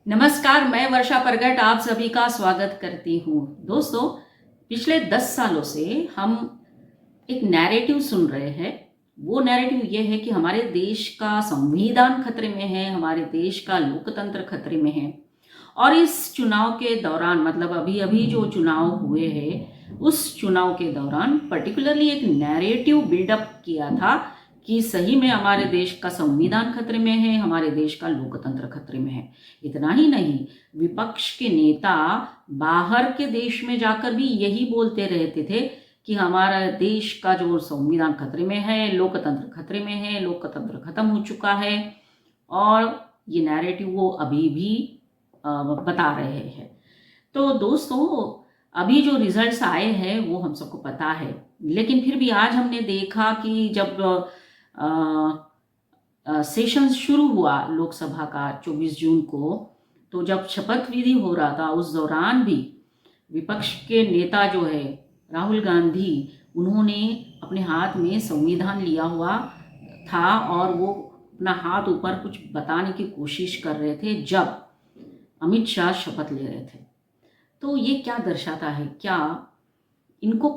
नमस्कार, मैं वर्षा परगट आप सभी का स्वागत करती हूँ। दोस्तों, पिछले 10 सालों से हम एक नैरेटिव सुन रहे हैं। वो नैरेटिव ये है कि हमारे देश का संविधान खतरे में है, हमारे देश का लोकतंत्र खतरे में है। और इस चुनाव के दौरान, मतलब अभी अभी जो चुनाव हुए हैं, उस चुनाव के दौरान पर्टिकुलरली एक नैरेटिव बिल्डअप किया था कि सही में हमारे देश का संविधान खतरे में है, हमारे देश का लोकतंत्र खतरे में है। इतना ही नहीं, विपक्ष के नेता बाहर के देश में जाकर भी यही बोलते रहते थे कि हमारा देश का जो संविधान खतरे में है, लोकतंत्र खतरे में है, लोकतंत्र खत्म हो चुका है। और ये नैरेटिव वो अभी भी बता रहे हैं। तो दोस्तों, अभी जो रिजल्ट्स आए हैं वो हम सबको पता है, लेकिन फिर भी आज हमने देखा कि जब सेशन शुरू हुआ लोकसभा का 24 जून को, तो जब शपथ विधि हो रहा था उस दौरान भी विपक्ष के नेता जो है राहुल गांधी, उन्होंने अपने हाथ में संविधान लिया हुआ था और वो अपना हाथ ऊपर कुछ बताने की कोशिश कर रहे थे जब अमित शाह शपथ ले रहे थे। तो ये क्या दर्शाता है? क्या इनको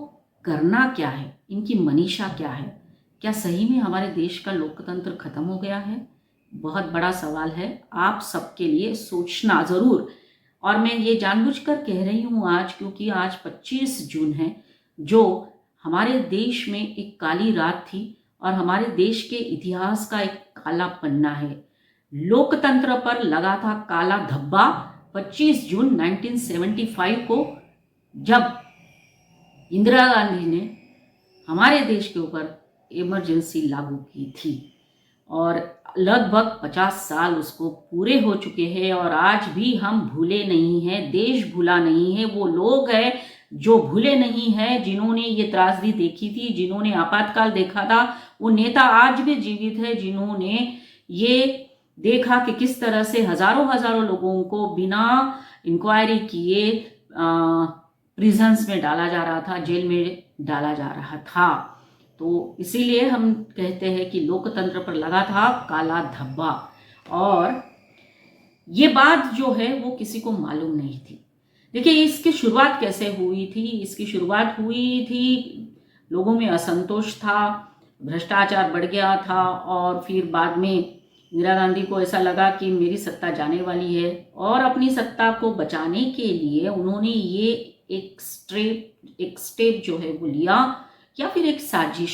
करना क्या है? इनकी मनीषा क्या है? क्या सही में हमारे देश का लोकतंत्र खत्म हो गया है? बहुत बड़ा सवाल है, आप सबके लिए सोचना ज़रूर। और मैं ये जानबूझकर कह रही हूँ आज, क्योंकि आज 25 जून है, जो हमारे देश में एक काली रात थी और हमारे देश के इतिहास का एक काला पन्ना है। लोकतंत्र पर लगा था काला धब्बा 25 जून 1975 को, जब इंदिरा गांधी ने हमारे देश के ऊपर इमरजेंसी लागू की थी। और लगभग 50 साल उसको पूरे हो चुके हैं और आज भी हम भूले नहीं हैं, देश भूला नहीं है। वो लोग हैं जो भूले नहीं हैं, जिन्होंने ये त्रासदी देखी थी, जिन्होंने आपातकाल देखा था। वो नेता आज भी जीवित है जिन्होंने ये देखा कि किस तरह से हजारों हजारों लोगों को बिना इंक्वायरी किए प्रिजन्स में डाला जा रहा था, जेल में डाला जा रहा था। तो इसीलिए हम कहते हैं कि लोकतंत्र पर लगा था काला धब्बा। और ये बात जो है वो किसी को मालूम नहीं थी। देखिए, इसकी शुरुआत कैसे हुई थी? इसकी शुरुआत हुई थी, लोगों में असंतोष था, भ्रष्टाचार बढ़ गया था और फिर बाद में इंदिरा गांधी को ऐसा लगा कि मेरी सत्ता जाने वाली है और अपनी सत्ता को बचाने के लिए उन्होंने ये एक स्टेप जो है वो लिया, या फिर एक साजिश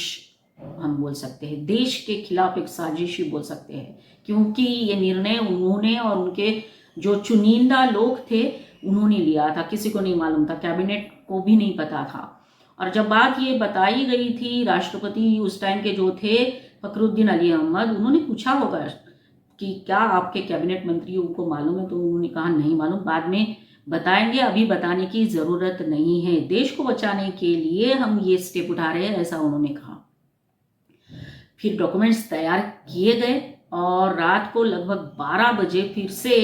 हम बोल सकते हैं, देश के खिलाफ एक साजिश ही बोल सकते हैं। क्योंकि ये निर्णय उन्होंने और उनके जो चुनिंदा लोग थे उन्होंने लिया था, किसी को नहीं मालूम था, कैबिनेट को भी नहीं पता था। और जब बात ये बताई गई थी, राष्ट्रपति उस टाइम के जो थे फखरुद्दीन अली अहमद, उन्होंने पूछा होगा कि क्या आपके कैबिनेट मंत्रियों को मालूम है? तो उन्होंने कहा नहीं मालूम, बाद में बताएंगे, अभी बताने की जरूरत नहीं है, देश को बचाने के लिए हम ये स्टेप उठा रहे हैं, ऐसा उन्होंने कहा। फिर डॉक्यूमेंट्स तैयार किए गए और रात को लगभग 12 बजे फिर से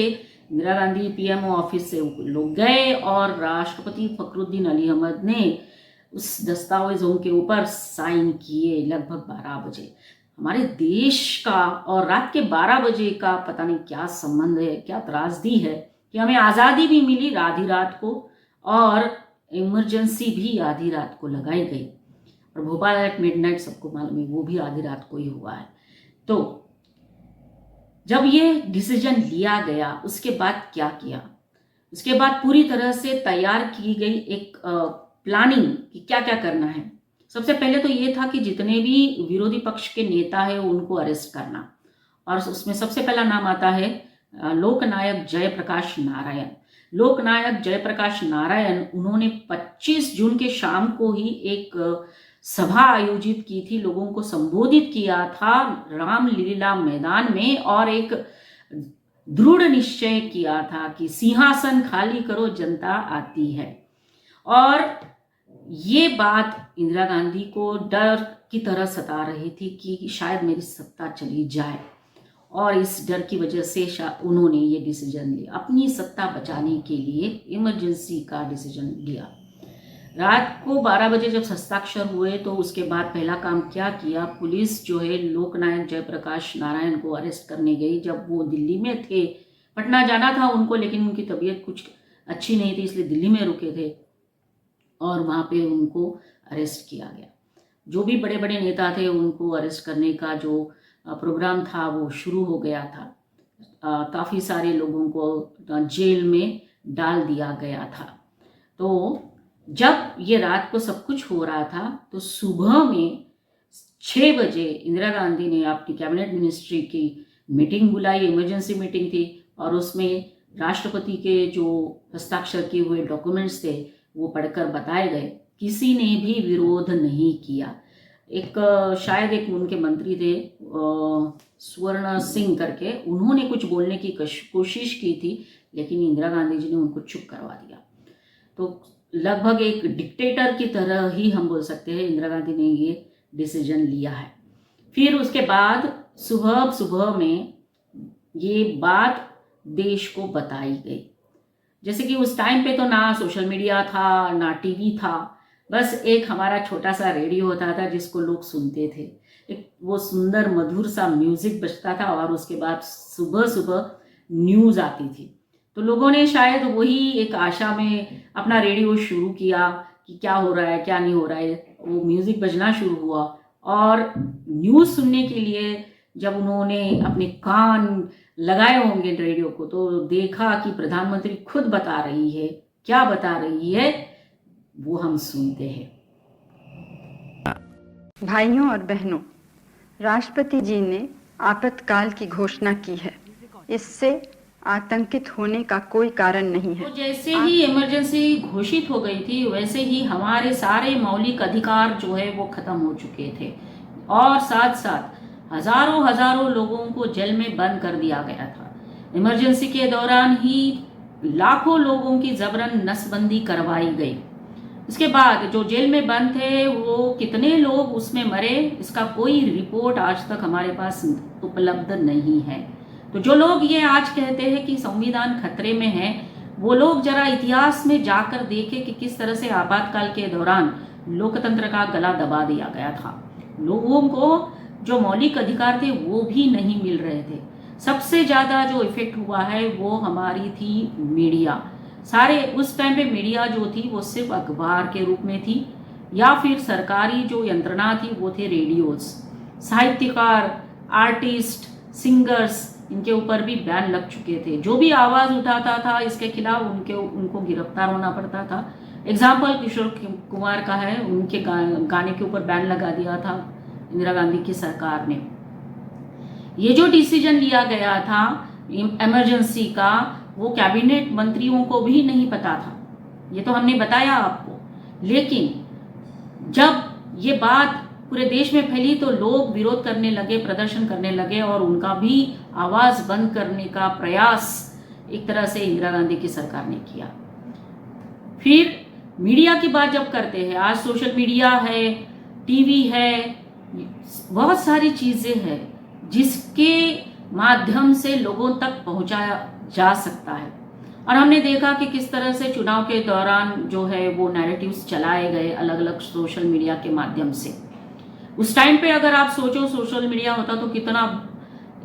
इंदिरा गांधी पीएमओ ऑफिस से लोग गए और राष्ट्रपति फखरुद्दीन अली अहमद ने उस दस्तावेजों के ऊपर साइन किए लगभग 12 बजे। हमारे देश का और रात के 12 बजे का पता नहीं क्या संबंध है, क्या त्रासदी है कि हमें आज़ादी भी मिली आधी रात को और इमरजेंसी भी आधी रात को लगाई गई। और भोपाल एट मिडनाइट सबको मालूम है, वो भी आधी रात को ही हुआ है। तो जब ये डिसीजन लिया गया, उसके बाद क्या किया? उसके बाद पूरी तरह से तैयार की गई एक प्लानिंग कि क्या क्या करना है। सबसे पहले तो ये था कि जितने भी विरोधी पक्ष के नेता है उनको अरेस्ट करना, और उसमें सबसे पहला नाम आता है लोकनायक जयप्रकाश नारायण। लोकनायक जयप्रकाश नारायण, उन्होंने 25 जून के शाम को ही एक सभा आयोजित की थी, लोगों को संबोधित किया था रामलीला मैदान में, और एक दृढ़ निश्चय किया था कि सिंहासन खाली करो, जनता आती है। और ये बात इंदिरा गांधी को डर की तरह सता रही थी कि शायद मेरी सत्ता चली जाए, और इस डर की वजह से उन्होंने ये डिसीजन लिया, अपनी सत्ता बचाने के लिए इमरजेंसी का डिसीजन लिया। रात को 12 बजे जब हस्ताक्षर हुए तो उसके बाद पहला काम क्या किया, पुलिस जो है लोकनायक जयप्रकाश नारायण को अरेस्ट करने गई। जब वो दिल्ली में थे पटना जाना था उनको, लेकिन उनकी तबीयत कुछ अच्छी नहीं थी, इसलिए दिल्ली में रुके थे और वहाँ पे उनको अरेस्ट किया गया। जो भी बड़े बड़े नेता थे उनको अरेस्ट करने का जो प्रोग्राम था वो शुरू हो गया था। काफ़ी सारे लोगों को जेल में डाल दिया गया था। तो जब ये रात को सब कुछ हो रहा था तो सुबह में 6 बजे इंदिरा गांधी ने अपनी कैबिनेट मिनिस्ट्री की मीटिंग बुलाई, इमरजेंसी मीटिंग थी, और उसमें राष्ट्रपति के जो हस्ताक्षर किए हुए डॉक्यूमेंट्स थे वो पढ़कर बताए गए। किसी ने भी विरोध नहीं किया। शायद एक उनके मंत्री थे स्वर्ण सिंह करके, उन्होंने कुछ बोलने की कोशिश की थी, लेकिन इंदिरा गांधी जी ने उनको चुप करवा दिया। तो लगभग एक डिक्टेटर की तरह ही हम बोल सकते हैं इंदिरा गांधी ने ये डिसीजन लिया है। फिर उसके बाद सुबह सुबह में ये बात देश को बताई गई। जैसे कि उस टाइम पे तो ना सोशल मीडिया था, ना टीवी था, बस एक हमारा छोटा सा रेडियो होता था जिसको लोग सुनते थे। एक वो सुंदर मधुर सा म्यूजिक बजता था और उसके बाद सुबह सुबह न्यूज़ आती थी। तो लोगों ने शायद वही एक आशा में अपना रेडियो शुरू किया कि क्या हो रहा है क्या नहीं हो रहा है। वो म्यूजिक बजना शुरू हुआ और न्यूज़ सुनने के लिए जब उन्होंने अपने कान लगाए होंगे रेडियो को तो देखा कि प्रधानमंत्री खुद बता रही है। क्या बता रही है वो हम सुनते हैं। भाइयों और बहनों, राष्ट्रपति जी ने आपातकाल की घोषणा की है। इससे आतंकित होने का कोई कारण नहीं है। तो जैसे ही इमरजेंसी घोषित हो गई थी वैसे ही हमारे सारे मौलिक अधिकार जो है वो खत्म हो चुके थे और साथ साथ हजारों लोगों को जेल में बंद कर दिया गया था। इमरजेंसी के दौरान ही लाखों लोगों की जबरन नसबंदी करवाई गई। इसके बाद जो जेल में बंद थे वो कितने लोग उसमें मरे इसका कोई रिपोर्ट आज तक हमारे पास उपलब्ध नहीं है। तो जो लोग ये आज कहते हैं कि संविधान खतरे में है, वो लोग जरा इतिहास में जाकर देखें कि किस तरह से आपातकाल के दौरान लोकतंत्र का गला दबा दिया गया था। लोगों को जो मौलिक अधिकार थे वो भी नहीं मिल रहे थे। सबसे ज्यादा जो इफेक्ट हुआ है वो हमारी थी मीडिया। सारे उस टाइम पे मीडिया जो थी वो सिर्फ अखबार के रूप में थी या फिर सरकारी जो यंत्रणा थी वो थे रेडियोज। साहित्यकार, आर्टिस्ट, सिंगर्स, इनके ऊपर भी बैन लग चुके थे। जो भी आवाज उठाता था इसके खिलाफ उनको गिरफ्तार होना पड़ता था। एग्जाम्पल किशोर कुमार का है, उनके गाने के ऊपर बैन लगा दिया था इंदिरा गांधी की सरकार ने। ये जो डिसीजन लिया गया था इमरजेंसी का वो कैबिनेट मंत्रियों को भी नहीं पता था, ये तो हमने बताया आपको। लेकिन जब ये बात पूरे देश में फैली तो लोग विरोध करने लगे, प्रदर्शन करने लगे और उनका भी आवाज बंद करने का प्रयास एक तरह से इंदिरा गांधी की सरकार ने किया। फिर मीडिया की बात जब करते हैं, आज सोशल मीडिया है, टीवी है, बहुत सारी चीजें हैं जिसके माध्यम से लोगों तक पहुंचाया जा सकता है। और हमने देखा कि किस तरह से चुनाव के दौरान जो है वो नैरेटिव्स चलाए गए अलग अलग सोशल मीडिया के माध्यम से। उस टाइम पे अगर आप सोचो सोशल मीडिया होता तो कितना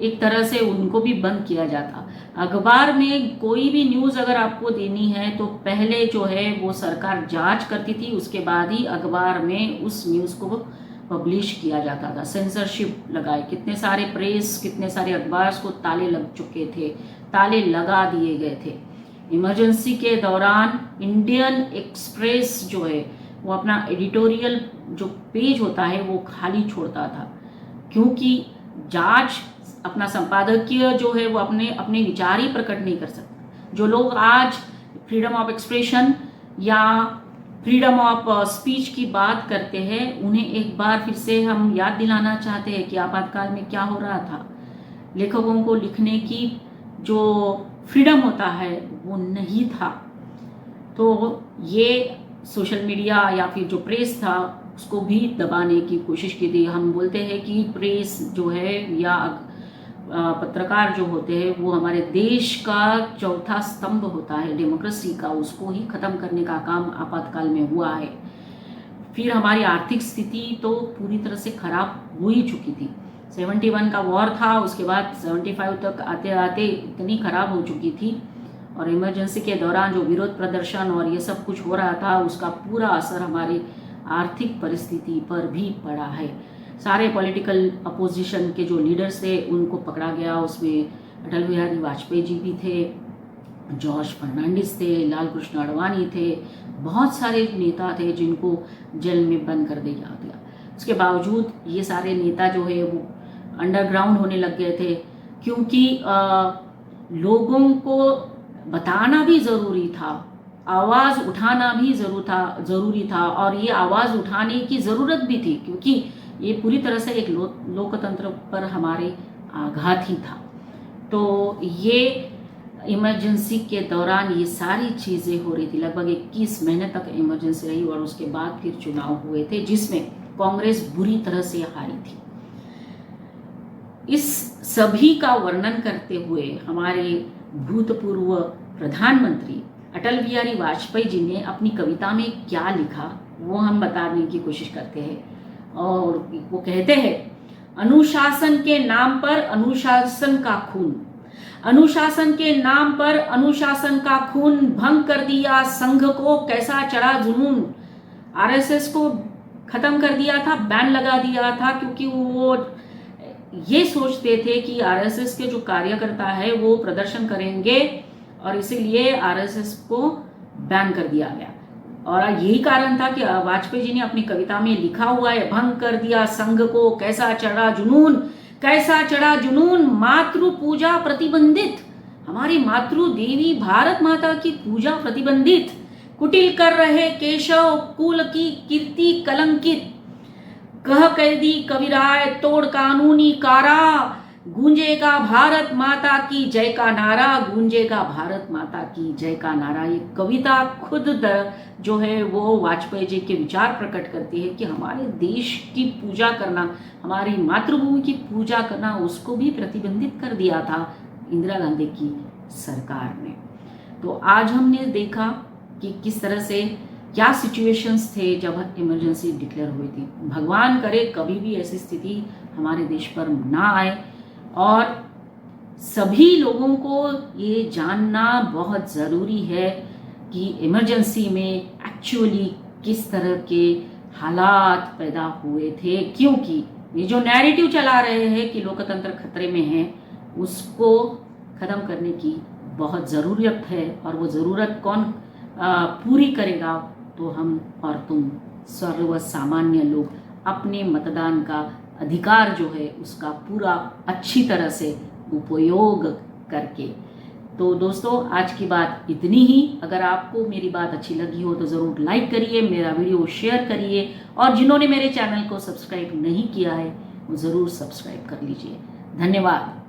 एक तरह से उनको भी बंद किया जाता। अखबार में कोई भी न्यूज़ अगर आपको देनी है तो पहले जो है वो सरकार जांच करती थी, उसके बाद ही अखबार में उस न्यूज़ को पब्लिश किया जाता था। सेंसरशिप लगाए, कितने सारे प्रेस, कितने सारे अखबार को ताले लग चुके थे, ताले लगा दिए गए थे। इमरजेंसी के दौरान इंडियन एक्सप्रेस जो है वो अपना एडिटोरियल जो पेज होता है वो खाली छोड़ता था, क्योंकि जांच अपना संपादकीय जो है वो अपने विचार ही प्रकट नहीं कर सकता। जो लोग आज फ्रीडम ऑफ एक्सप्रेशन या फ्रीडम ऑफ स्पीच की बात करते हैं उन्हें एक बार फिर से हम याद दिलाना चाहते हैं कि आपातकाल में क्या हो रहा था। लेखकों को लिखने की जो फ्रीडम होता है वो नहीं था। तो ये सोशल मीडिया या फिर जो प्रेस था उसको भी दबाने की कोशिश की थी। हम बोलते हैं कि प्रेस जो है या पत्रकार जो होते हैं वो हमारे देश का चौथा स्तंभ होता है डेमोक्रेसी का, उसको ही खत्म करने का काम आपातकाल में हुआ है। फिर हमारी आर्थिक स्थिति तो पूरी तरह से खराब हो ही चुकी थी। 71 का वॉर था, उसके बाद 75 तक आते आते इतनी खराब हो चुकी थी, और इमरजेंसी के दौरान जो विरोध प्रदर्शन और ये सब कुछ हो रहा था उसका पूरा असर हमारी आर्थिक परिस्थिति पर भी पड़ा है। सारे पॉलिटिकल अपोजिशन के जो लीडर्स थे उनको पकड़ा गया, उसमें अटल बिहारी वाजपेयी जी भी थे, जॉर्ज फर्नांडिस थे, लाल कृष्ण आडवाणी थे, बहुत सारे नेता थे जिनको जेल में बंद कर दिया गया। उसके बावजूद ये सारे नेता जो है वो अंडरग्राउंड होने लग गए थे, क्योंकि लोगों को बताना भी ज़रूरी था, आवाज़ उठाना भी ज़रूरी था, और ये आवाज़ उठाने की ज़रूरत भी थी, क्योंकि ये पूरी तरह से एक लोकतंत्र पर हमारे आघात ही था। तो ये इमरजेंसी के दौरान ये सारी चीज़ें हो रही थी। लगभग 21 महीने तक इमरजेंसी रही, और उसके बाद फिर चुनाव हुए थे जिसमें कांग्रेस बुरी तरह से हारी थी। इस सभी का वर्णन करते हुए हमारे भूतपूर्व प्रधानमंत्री अटल बिहारी वाजपेयी जी ने अपनी कविता में क्या लिखा वो हम बताने की कोशिश करते हैं। और वो कहते हैं, अनुशासन के नाम पर अनुशासन का खून, अनुशासन के नाम पर अनुशासन का खून, भंग कर दिया संघ को कैसा चढ़ा जुनून। आरएसएस को खत्म कर दिया था, बैन लगा दिया था, क्योंकि वो ये सोचते थे कि आरएसएस के जो कार्यकर्ता है वो प्रदर्शन करेंगे, और इसीलिए आरएसएस को बैन कर दिया गया। और यही कारण था कि वाजपेयी जी ने अपनी कविता में लिखा हुआ है, भंग कर दिया संघ को कैसा चढ़ा जुनून, कैसा चढ़ा जुनून, मातृ पूजा प्रतिबंधित, हमारी मातृ देवी भारत माता की पूजा प्रतिबंधित, कुटिल कर रहे केशव कुल की कीर्ति कलंकित, कह कैदी कविराय तोड़ कानूनी कारा, गूंजेगा भारत माता की जय का नारा, गूंजेगा भारत माता की जय का नारा। ये कविता खुद जो है वो वाजपेयी जी के विचार प्रकट करती है कि हमारे देश की पूजा करना, हमारी मातृभूमि की पूजा करना, उसको भी प्रतिबंधित कर दिया था इंदिरा गांधी की सरकार ने। तो आज हमने देखा कि किस तरह से क्या सिचुएशंस थे जब इमरजेंसी डिक्लेयर हुई थी। भगवान करे कभी भी ऐसी स्थिति हमारे देश पर ना आए, और सभी लोगों को ये जानना बहुत ज़रूरी है कि इमरजेंसी में एक्चुअली किस तरह के हालात पैदा हुए थे, क्योंकि ये जो नैरेटिव चला रहे हैं कि लोकतंत्र खतरे में है, उसको ख़त्म करने की बहुत ज़रूरत है। और वो ज़रूरत कौन पूरी करेगा? तो हम और तुम सर्व सामान्य लोग अपने मतदान का अधिकार जो है उसका पूरा अच्छी तरह से उपयोग करके। तो दोस्तों, आज की बात इतनी ही। अगर आपको मेरी बात अच्छी लगी हो तो ज़रूर लाइक करिए, मेरा वीडियो शेयर करिए, और जिन्होंने मेरे चैनल को सब्सक्राइब नहीं किया है वो ज़रूर सब्सक्राइब कर लीजिए। धन्यवाद।